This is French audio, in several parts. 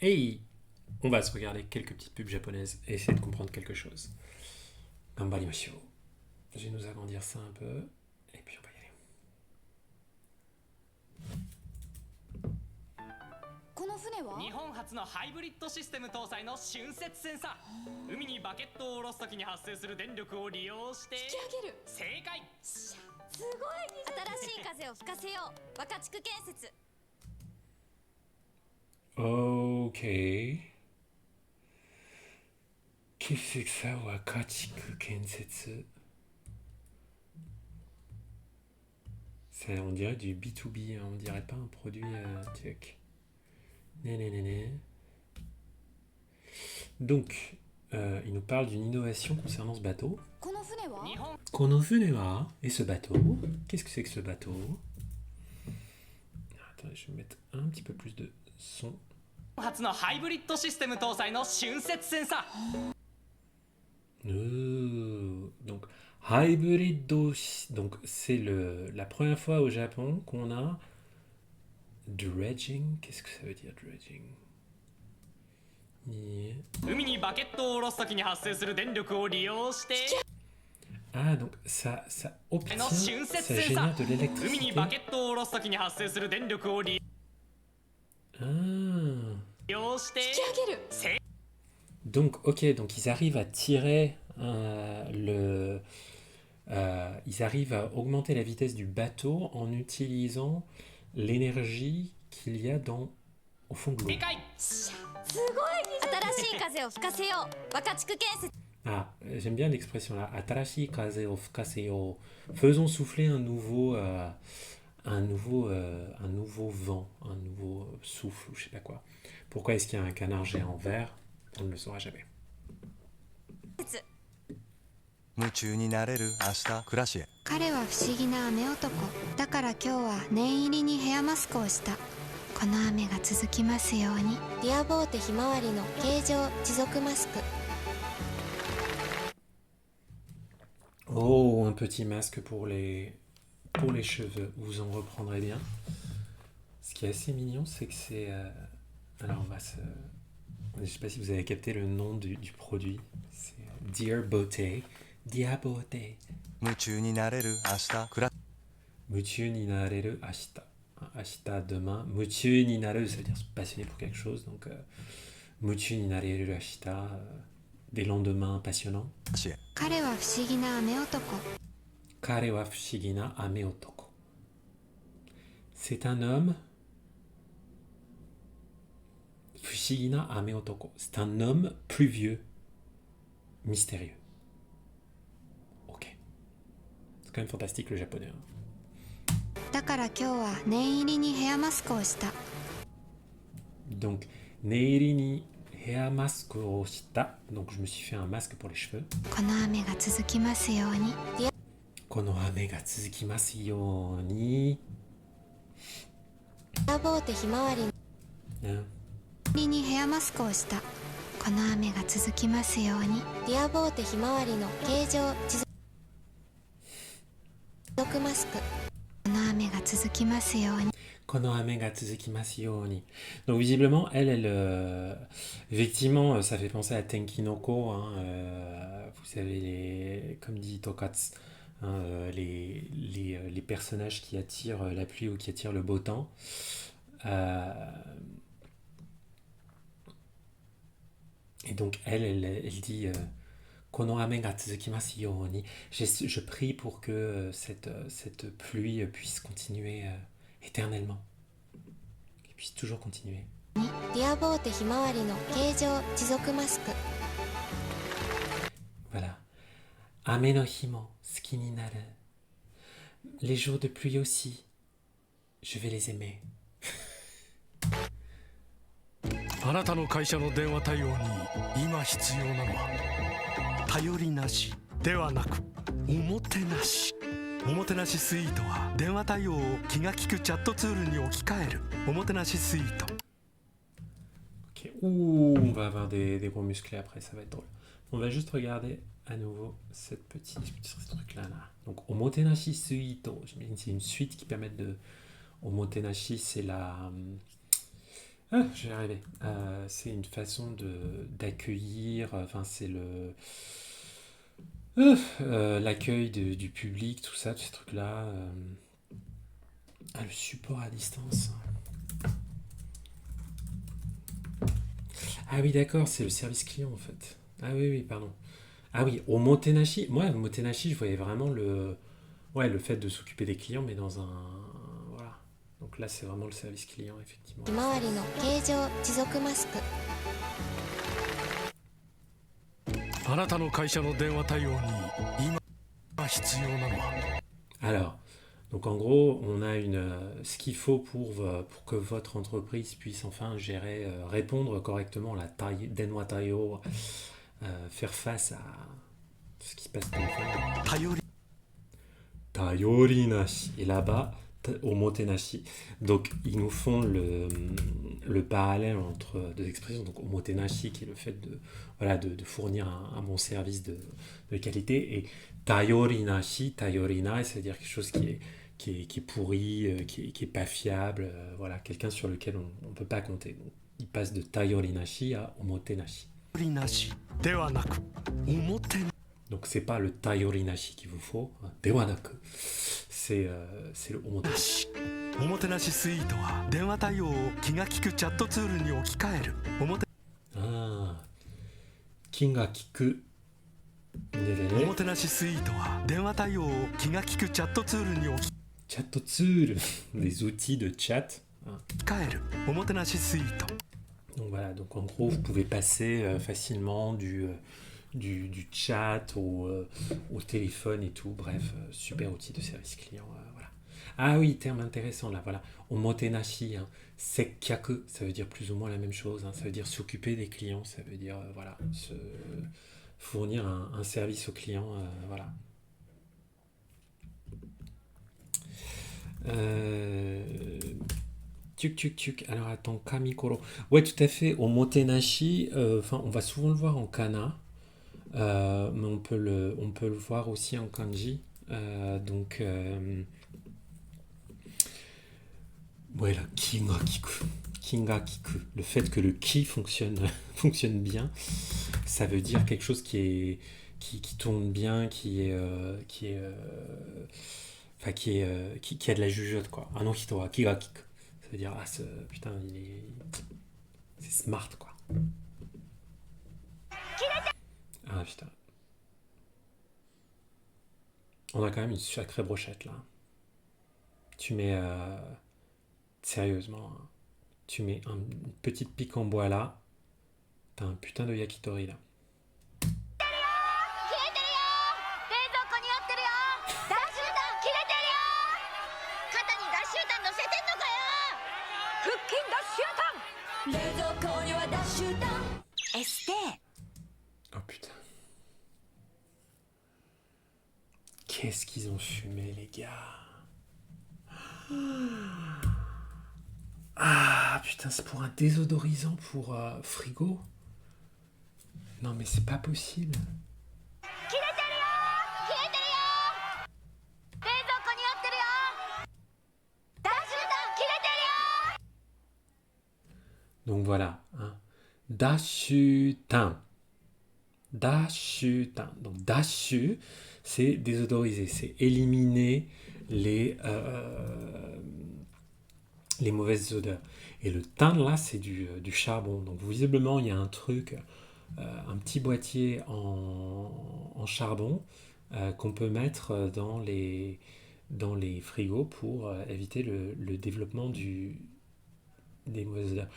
Hey, on va se regarder quelques petites pubs japonaises et essayer de comprendre quelque chose. Gambarimashou. Je vais nous agrandir ça un peu et puis on va y aller. この船は日本初のハイブリッドシステム搭載の瞬接センサー。海にバケットを下ろすときに発生する電力を利用して引き上げる正解。すごい新しい風を吹かせよう若竹建設 Ok. Qu'est-ce que c'est que ça, Wakachiku Kensetsu? On dirait du B2B, hein, on dirait pas un produit tech. Nénénéné. Donc, il nous parle d'une innovation concernant ce bateau. この船は Konofunewa. Et ce bateau? Qu'est-ce que c'est que ce bateau? Attends, je vais mettre un petit peu plus de son. 初のハイブリッドシステム搭載の瞬接センサー。 Donc, hybrid, donc c'est la première fois au Japon qu'on a dredging. Qu'est-ce que ça veut dire dredging? 海にバケットを下ろすときに発生する電力を利用して Ah, donc ça obtient, の瞬接 ça センサ génère de ー。海に l'électricité. バケットを下ろすときに発生する電力を利 Ah. 用して引き上げる 正 Donc, ok, donc ils arrivent à tirer ils arrivent à augmenter la vitesse du bateau en utilisant l'énergie qu'il y a au fond de l'eau. 解。すごい新しい風を吹かせよう若竹建設 Ah, j'aime bien l'expression là. Atarashi kaze o fukaseyo. Faisons souffler un nouveau vent, un nouveau souffle, ou je sais pas quoi. Pourquoi est-ce qu'il y a un canard géant vert? On ne le saura jamais. 夢中になれる明日暮らしへ彼は不思議な雨男だから今日は念入りにヘアマスクをしたこの雨が続きますようにディアボーテひまわりの形状持続マスク Oh, un petit masque pour les cheveux. Vous en reprendrez bien. Ce qui est assez mignon, c'est que c'est... alors, on va se... Je sais pas si vous avez capté le nom du produit. C'est Dear Beauté. Dear Beauté. 夢中になれる明日暮ら Muchu ni nareru ashita. Ashita demain. Muchu ni nareru, ça veut dire se passionner pour quelque chose. Donc, Muchu ni nareru ashita. Des lendemains passionnants. しへ彼は不思議な雨男 Kare wa fushigi na ame otoko. C'est un homme. Fushigi na ame otoko. C'est un homme pluvieux. Mystérieux. Ok. C'est quand même fantastique le japonais. Hein. だから今日は念入りにヘアマスクをした Donc, neiri ni hair mask o shita. Donc, je me suis fait un masque pour les cheveux. この雨が続きますように Kono ame ga tsuzukimasu you ni. ディアボーテひまわりの Hein. にヘアマスクをしたこの雨が続きますようにディアボーテひまわりの形状持続マスクこの雨が続きますように Kono ame ga tsuzukimasu you ni. Donc, visiblement, effectivement, ça fait penser à Tenkinoko. Hein, vous savez, comme dit Tokatsu, hein, les personnages qui attirent la pluie ou qui attirent le beau temps. Et donc, elle dit Kono ame ga tsuzukimasu you ni. Je prie pour que cette pluie puisse continuer éternellement. Qu'elle puisse toujours continuer. ディアボーテひまわりの形状持続マスク Voilà. Ame no hi mo suki ni naru. Les jours de pluie aussi. Je vais les aimer. あなたの会社の電話対応に今必要なのは頼りなしではなくおもてなしおもてなしスイートは電話対応を気が利くチャットツールに置き換えるおもてなしスイート Ok. Ouh, on va avoir des gros musclés après, ça va être drôle. On va juste regarder à nouveau ce petit truc-là. Là. Donc, Omotenashi Suito. J'imagine que c'est une suite qui permet de... Omotenashi, c'est Ah, j'ai arrivé. C'est une façon d'accueillir, enfin c'est l'accueil du public, tout ça, tous ces trucs-là. Ah, le support à distance. Ah oui, d'accord, c'est le service client en fait. Ah oui, oui, pardon. Ah oui, au Motenashi, moi, au Motenashi, je voyais vraiment le fait de s'occuper des clients, mais dans un, voilà. Donc là, c'est vraiment le service client, effectivement. ひまわりの形状持続マスク。あなたの会社の電話対応に今必要なのは Alors, donc en gros, on a ce qu'il faut pour que votre entreprise puisse enfin gérer, répondre correctement à la taille, Denwa Taio, faire face à ce qui se passe au téléphone. 頼り Tayorinashi. Et là-bas, omotenashi. Donc, ils nous font le parallèle entre deux expressions. Donc, omotenashi, qui est le fait de fournir un bon service de qualité, et tayorinashi, tayorina, c'est-à-dire quelque chose qui est pourri, qui est pas fiable, voilà, quelqu'un sur lequel on ne peut pas compter. Donc, il passe de tayorinashi à omotenashi. なしではなくおもて Donc, c'est pas le tayorinashi qu'il vous faut, hein, dewanaku. C'est le omotenashi. なしおもてなしスイートは電話対応を気が利くチャットツールに置き換えるおもて Ah, Kinga Kiku. おもてなしスイートは電話対応を気が利くチャットツールに置き Chatotsul, des outils de chat. Hein. 換えるおもてなしスイート Donc voilà, donc en gros, vous pouvez passer facilement du chat au téléphone et tout. Bref, super outil de service client. Voilà. Ah oui, terme intéressant là, voilà. Omotenashi, hein, sekkaku, ça veut dire plus ou moins la même chose. Hein, ça veut dire s'occuper des clients, ça veut dire voilà, fournir un service aux clients. Voilà. Tuk. Alors attends, Kamikoro. Ouais, tout à fait. Au Motenashi, on va souvent le voir en kana, mais on peut le voir aussi en kanji. Voilà, Kinga Kiku. Kinga Kiku. Le fait que le ki fonctionne bien, ça veut dire quelque chose qui tourne bien, qui a de la jugeote, quoi. Ah non, hito wa kiga kiku. Ça veut dire, putain, c'est smart, quoi. Ah, putain. On a quand même une sacrée brochette, là. Tu mets... sérieusement, hein, tu mets une petite pique en bois, là. T'as un putain de yakitori, là. Oh putain. Qu'est-ce qu'ils ont fumé, les gars. Ah putain, c'est pour un désodorisant pour frigo. Non mais c'est pas possible. Donc voilà, hein. Dashutan. Dashutan. Donc dashu, c'est désodoriser, c'est éliminer les mauvaises odeurs. Et le tin, là, c'est du charbon. Donc visiblement, il y a un truc, un petit boîtier en charbon qu'on peut mettre dans les frigos pour éviter le développement des mauvaises odeurs.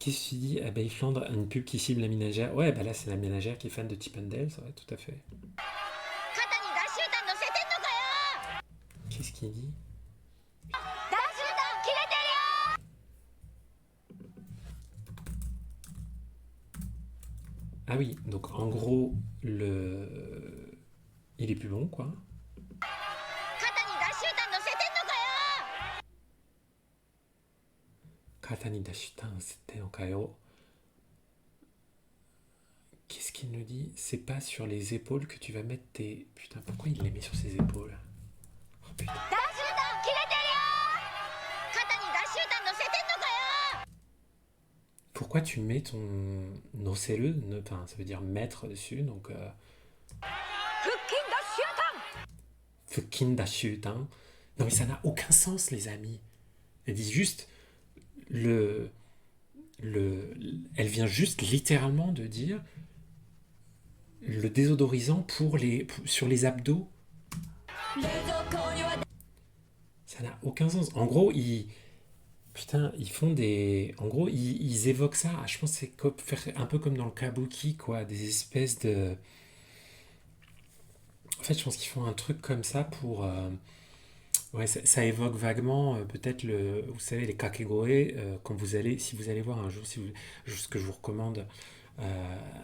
Qu'est-ce que tu dis? Ah ben, il flandre une pub qui cible la ménagère. Ouais, bah là, c'est la ménagère qui est fan de Chip and Dale, ça va, tout à fait. Qu'est-ce qu'il dit? Ah oui, donc en gros, il est plus bon, quoi. Katani dashutan c'était no kayo. Qu'est-ce qu'il nous dit? C'est pas sur les épaules que tu vas mettre tes... Putain, pourquoi il les met sur ses épaules? Oh putain. pourquoi tu mets ton noseru, enfin, ça veut dire mettre dessus, donc fukinda shutan. Non mais ça n'a aucun sens les amis. Elle dit juste elle vient juste littéralement de dire le désodorisant sur les abdos. Ça n'a aucun sens. En gros, ils font des... En gros, ils évoquent ça. Je pense que c'est un peu comme dans le kabuki, quoi. Des espèces de... En fait, je pense qu'ils font un truc comme ça pour... Ouais, ça évoque vaguement peut-être vous savez, les kakegoe, quand si vous allez voir un jour, ce que je vous recommande,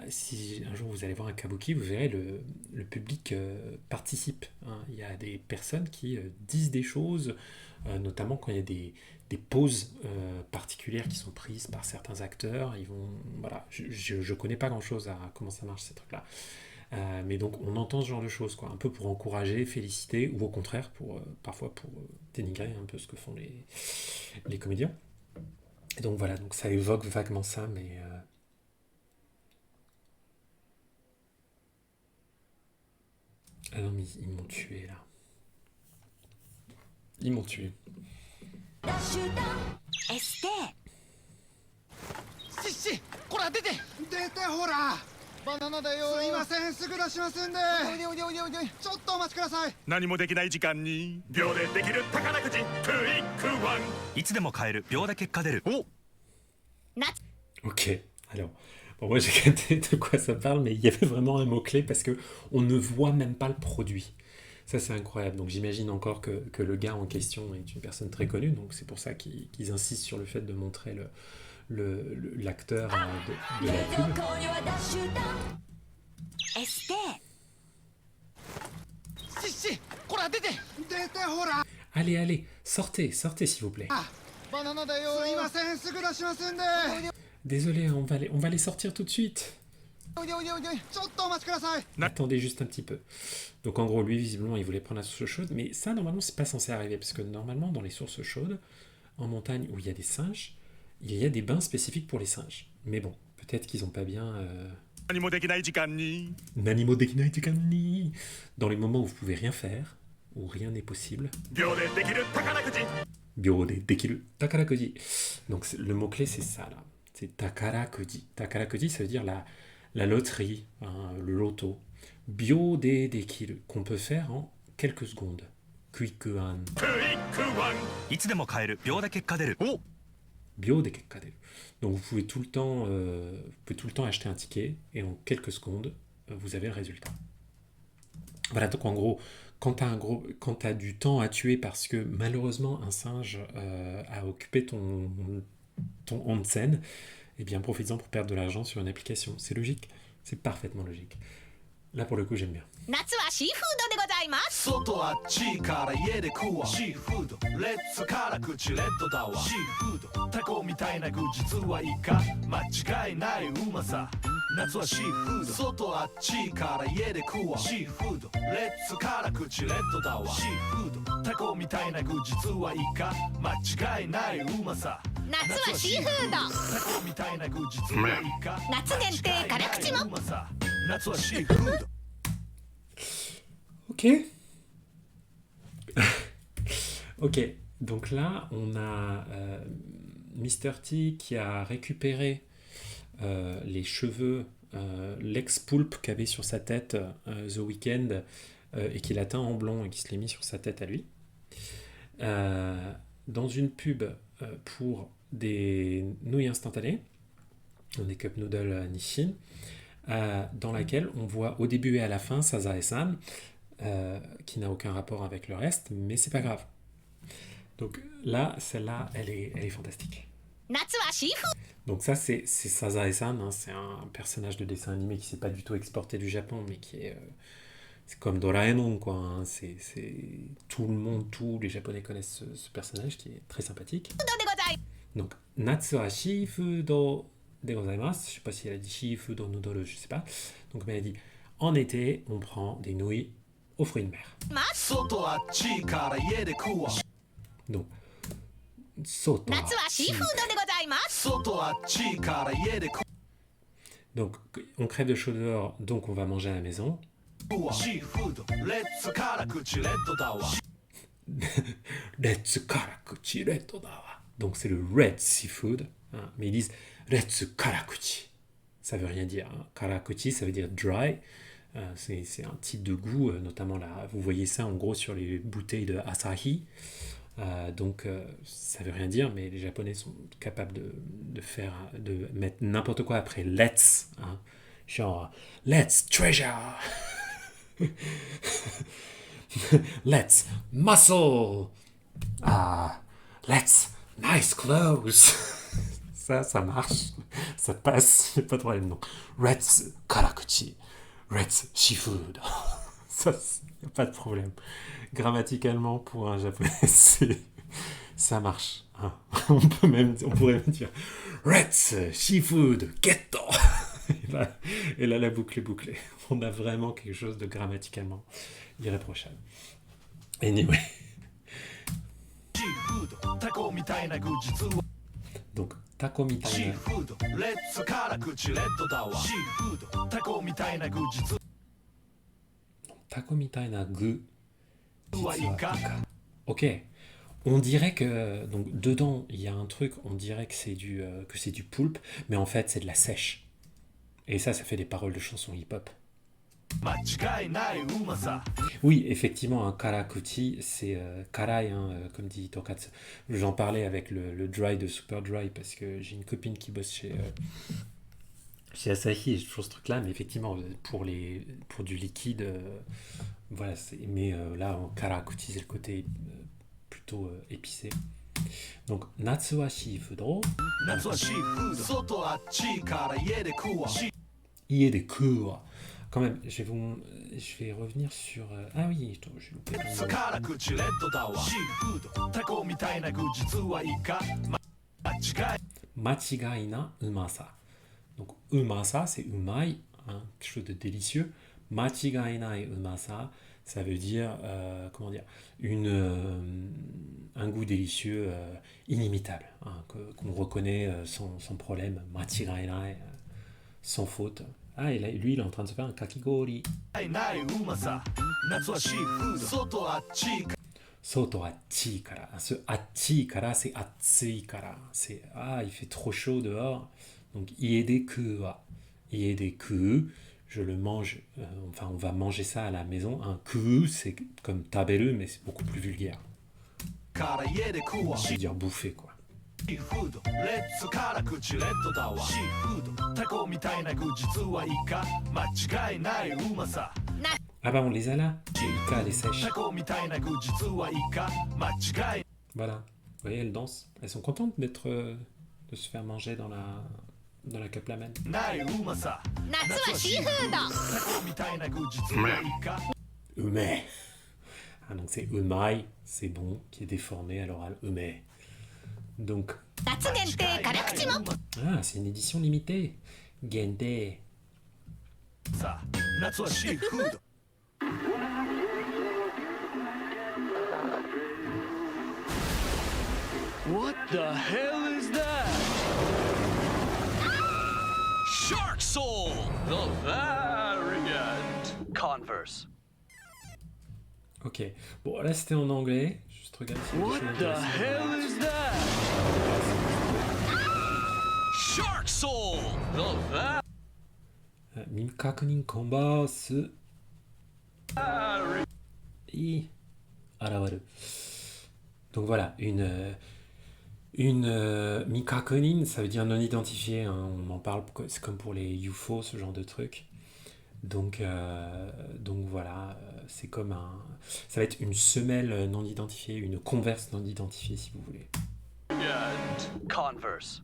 si un jour vous allez voir un kabuki, vous verrez le public participe. Hein. Il y a des personnes qui disent des choses, notamment quand il y a des pauses particulières qui sont prises par certains acteurs. Voilà, je connais pas grand-chose à comment ça marche ces trucs-là. Mais donc on entend ce genre de choses, quoi, un peu pour encourager, féliciter, ou au contraire parfois pour dénigrer un peu ce que font les comédiens. Et donc voilà, donc ça évoque vaguement ça, mais ah non mais ils m'ont tué là. Ils m'ont tué. エステシッシこら出てほらバナナだよすいませんすぐ出しますんでおいでちょっとお待ちください何もできない時間に秒でできる宝くじクイックワンいつでも買える秒で結果出るお Ok, alors, bon, moi j'ai capté de quoi ça parle, mais il y avait vraiment un mot-clé parce que on ne voit même pas le produit. Ça c'est incroyable, donc j'imagine encore que le gars en question est une personne très connue, donc c'est pour ça qu'ils insistent sur le fait de montrer l'acteur de la pub. エステシッシこら出てほら Allez, sortez s'il vous plaît. バナナだよすいませんすぐ出しますんで Désolé, on va les sortir tout de suite. ちょっとお待ちください Attendez juste un petit peu. Donc en gros, lui, visiblement, il voulait prendre la source chaude, mais ça, normalement, c'est pas censé arriver, parce que normalement, dans les sources chaudes, en montagne où il y a des singes, il y a des bains spécifiques pour les singes. Mais bon, peut-être qu'ils ont pas bien... 何もできない時間に Nanimo dekinai tukani. Dans les moments où vous pouvez rien faire, où rien n'est possible. 秒でできる宝くじ Byode dekiru takarakuji. Donc le mot-clé, c'est ça, là. C'est takarakuji. Takarakuji, ça veut dire la loterie, hein, le loto. Byode dekiru, qu'on peut faire en quelques secondes. Kuikuan. クイックワンいつでも買える秒で結果出るお Byode kekkaderu. Donc vous pouvez tout le temps acheter un ticket et en quelques secondes, vous avez le résultat. Voilà, donc en gros, quand t'as du temps à tuer parce que malheureusement un singe a occupé ton onsen, eh bien profites-en pour perdre de l'argent sur une application. C'est logique, c'est parfaitement logique. Là pour le coup j'aime bien. 夏はシーフードでございます。外あっちから家で食うわシーフードレッツ辛口レッドだわシーフードタコみたいな具実はイカ間違いないうまさ夏はシーフード外あっちから家で食うわシーフードレッツ辛口レッドだわシーフードタコみたいな具実はイカ間違いないうまさ夏はシーフード。タコみたいな具実はイカ夏限定辛口も。夏はシーフード Ok. Ok, donc là, on a Mr. T qui a récupéré les cheveux, l'ex-poulpe qu'avait sur sa tête The Weeknd et qu'il a teint en blond et qui se l'est mis sur sa tête à lui. Dans une pub pour des nouilles instantanées, des cup noodles Nissin, dans laquelle on voit au début et à la fin Sazae-san, qui n'a aucun rapport avec le reste, mais c'est pas grave. Donc là, celle-là, elle est fantastique. Donc ça, c'est Sazae-san, hein, c'est un personnage de dessin animé qui s'est pas du tout exporté du Japon, mais qui est... c'est comme Doraemon, quoi. Hein, c'est tout le monde, tous les Japonais connaissent ce personnage qui est très sympathique. Donc, Natsu wa shifudo de gozaimasu. Je sais pas si elle a dit shifudo noodle, je sais pas. Donc, elle a dit, en été, on prend des nouilles aux fruits de mer. Donc, Soto wa 夏はシーフードでございます。外あっちから家で Donc, on crève de chaud dehors, donc on va manger à la maison. 食うわシーフードレッツ辛口レッドだわ Let's karakuchi reto da wa. Donc c'est le red seafood, hein, mais ils disent let's karakuchi. Ça veut rien dire. Hein. Karakuchi, ça veut dire dry. C'est un type de goût, notamment là. Vous voyez ça en gros sur les bouteilles de Asahi. Donc ça veut rien dire, mais les Japonais sont capables de mettre n'importe quoi après let's. Hein. Genre let's treasure. Let's muscle. Let's nice clothes. Ça marche. Ça passe. Pas de problème, non. Let's karakuchi. Let's seafood. Ça, y a pas de problème. Grammaticalement, pour un japonais, ça marche. Hein. On pourrait même dire Let's seafood getto. Et là, la boucle est bouclée. On a vraiment quelque chose de grammaticalement irréprochable. Anyway. シーフードタコみたいな具実は Donc, taco みたシーいな。フードレッツ辛口レッドだわシーフードタコみたいな具実 Taco みたいな具。はイカ Ok. On dirait que donc dedans il y a un truc, on dirait que c'est du poulpe, mais en fait c'est de la sèche. Et ça fait des paroles de chansons hip-hop. 間違いないうまさ Oui, effectivement, un karakuchi, c'est karai, hein, comme dit Tokatsu. J'en parlais avec le dry de Super Dry parce que j'ai une copine qui bosse chez Asahi et je trouve ce truc-là, mais effectivement, pour du liquide, voilà, mais là, en karakuchi, c'est le côté plutôt épicé. Donc, natsu wa shifudo, 夏はシーフード外あっちから家で食うわシー ie de kura. Quand même, je vais revenir sur... ah oui, j'ai loupé レッ ton ツ nom. 辛口レッドだわシーフードタコみたいな具実はイカ間違い Machigaina umasa. Donc, umasa, c'est umai, hein, quelque chose de délicieux. Machigaina umasa, ça veut dire, comment dire, un goût délicieux inimitable, hein, qu'on reconnaît sans problème. Machigaina, sans faute. Ah, et là, lui, il est en train de se faire un kakigori. ないうまさ夏はシーフード外あっちか Soto achi kara. Ce achi kara, c'est atsui kara. C'est il fait trop chaud dehors. Donc iede kuwa. Iede ku, je le mange. Enfin, on va manger ça à la maison. Un ku, c'est comme taberu, mais c'est beaucoup plus vulgaire. から家で食うわ Je veux dire bouffer, quoi. シーフードレッツ辛口レッドだわシーフードタコみたいな具実はイカ間違いないうまさ Ah bah on les a là. Les ika, les sèches. タコみたいな具実はイカ間違い Voilà. Vous voyez, elles dansent. Elles sont contentes de se faire manger dans la cup lamen. ないうまさ夏はシーフード。タコみたいな具実はイカ Ume. Ah, donc c'est umai, c'est bon, qui est déformé à l'oral. Ume. Donc, 夏限定辛口も。c'est une édition limitée. Gente. さ夏はシーフード What the hell is that? Shark Soul, the variant. Converse. Ok. Bon, là c'était en anglais. Juste regarde si What the hell is that? Shark Soul, the variant. Mikakunin Converse. I. Arawaru. Donc voilà, une mikakunin, ça veut dire non identifié, hein, on en parle, c'est comme pour les UFO, ce genre de truc. Donc voilà, c'est comme ça va être une semelle non identifiée, une converse non identifiée si vous voulez. Converse.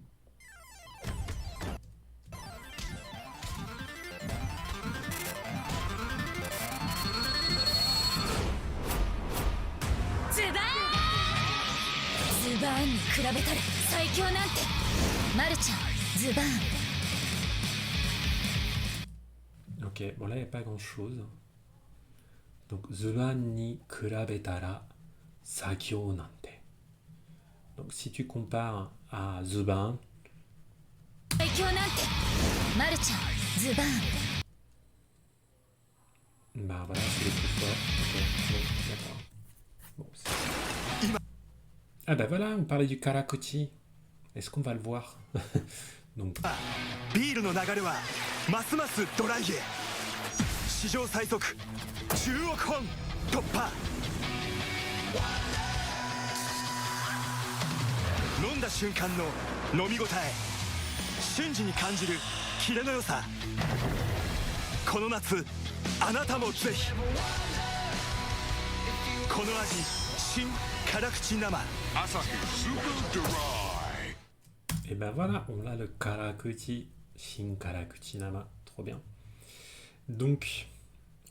Ok, bon là il n'y a pas grand chose. Donc Zuban ni kurabetara sakyo nante. Donc si tu compares à Zuban, 最強なんてマルちゃんズバーン bah voilà, c'est les plus forts. Ok, bon, d'accord. Bon, ah bah voilà, on parlait du Karakuchi. Est-ce qu'on va le voir? Donc, ビールの流れはますますドライへ。史上最速10億本突破。飲んだ瞬間の飲み応え、瞬時に感じるキレの良さ。この夏あなたもぜひ。この味新辛口生。アサヒスーパードライ。 et ben voilà, on a le Karakuchi, Shin Karakuchi Nama, trop bien. Donc,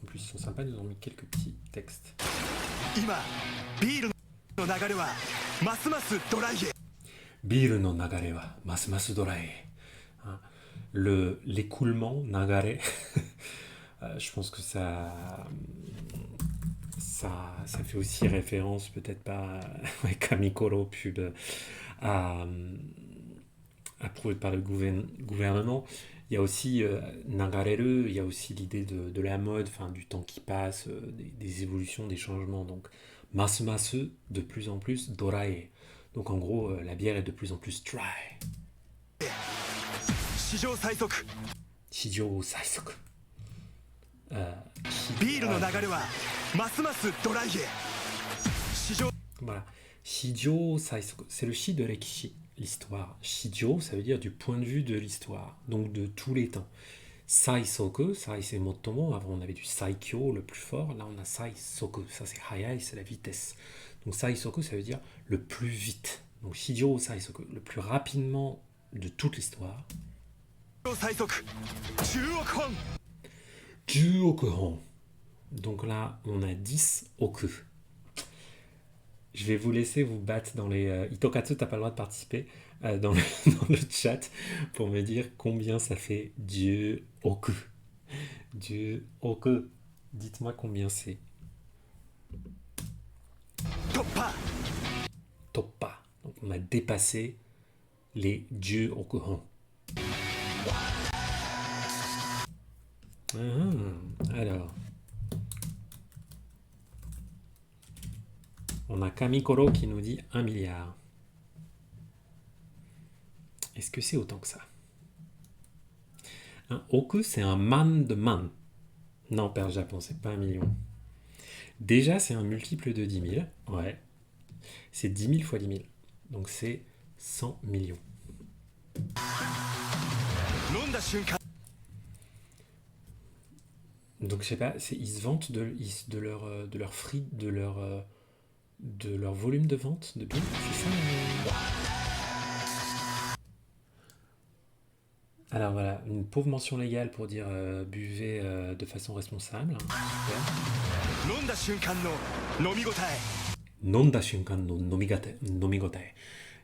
en plus ils sont sympas, ils nous ont mis quelques petits textes. 今ビールの流れはますますドライへ。 Biru no nagare wa masu dorae. Hein, l'écoulement nagare, je pense que ça fait aussi référence, peut-être pas à Kamikoro pub approuvé par le gouvernement. Il y a aussi nagareru, il y a aussi l'idée de la mode, enfin du temps qui passe, des évolutions, des changements. Donc masu de plus en plus dorae. Donc en gros, la bière est de plus en plus dry. 史上最速 Shijo Saisoku. ビールの流れはますますドライへ。史上 Voilà. Shijo Saisoku, c'est le shi de l'ekishi, l'histoire. Shijo, ça veut dire du point de vue de l'histoire, donc de tous les temps. Saisoku, Sai c'est Motomo, avant on avait du Saikyo, le plus fort, là on a Saisoku, ça c'est Hayai, c'est la vitesse. Donc Saisoku, ça veut dire le plus vite. Donc Shijo Saisoku, le plus rapidement de toute l'histoire. 最速10億本。 10 okuhon. Donc là, on a 10 oku. Je vais vous laisser vous battre dans les... Itokatsu, t'as pas le droit de participer dans le chat pour me dire combien ça fait 10 oku. 10 oku. Dites-moi combien c'est. 突破 Toppa. Donc on a dépassé les 10 okuhon. Alors, on a Kamikoro qui nous dit 1 milliard. Est-ce que c'est autant que ça? Un oku, c'est un man de man. Non, père Japon, c'est pas 1 million. Déjà, c'est un multiple de 10 000. Ouais. C'est 10 000 fois 10 000. Donc c'est 100 millions. 飲んだ瞬間 Donc je sais pas, ils se vantent de leur volume de vente de bière, c'est ça Alors voilà, une pauvre mention légale pour dire buvez de façon responsable. Super. 飲んだ瞬間の飲み応え Nonda shunkan no nomigotae.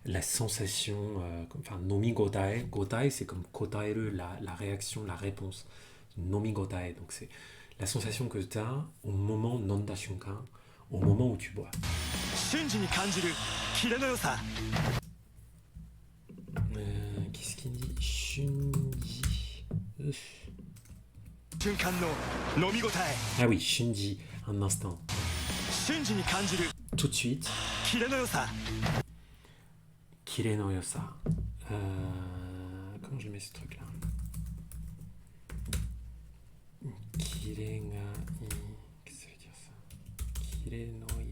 La sensation, enfin nomigotae, gotae c'est comme kotaeru, la réaction, la réponse. Nomigotae, donc c'est la sensation que tu as au moment nonda shunkan, au moment où tu bois. 瞬時に感じるキレの良さ Qu'est-ce qu'il dit? Shunji. 瞬間の飲み応え Ah oui, Shunji, un instant. 瞬時に感じる Tout de suite. キレの良さ Kire no yosa. Comment je mets ce truc là? Kire ga i. Qu'est-ce que ça veut dire ça? Kire no i.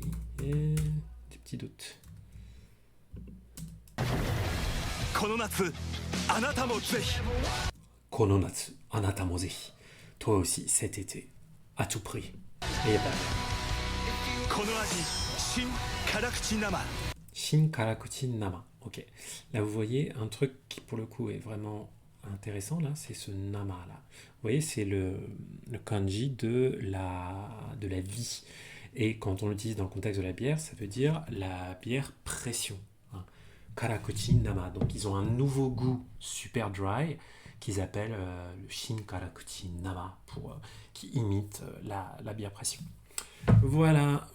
Des petits doutes. この夏あなたもぜひ Kono natsu, anata mo zehi. Toi aussi, cet été. À tout prix. Et bah. この味新辛口生 Shin Karakuchi Nama. Ok. Là, vous voyez un truc qui, pour le coup, est vraiment intéressant, là, c'est ce Nama, là. Vous voyez, c'est le kanji de la vie. Et quand on l'utilise dans le contexte de la bière, ça veut dire la bière pression. Hein. Karakuchi Nama. Donc, ils ont un nouveau goût super dry qu'ils appellent le Shin Karakuchi Nama, qui imite la bière pression. Voilà.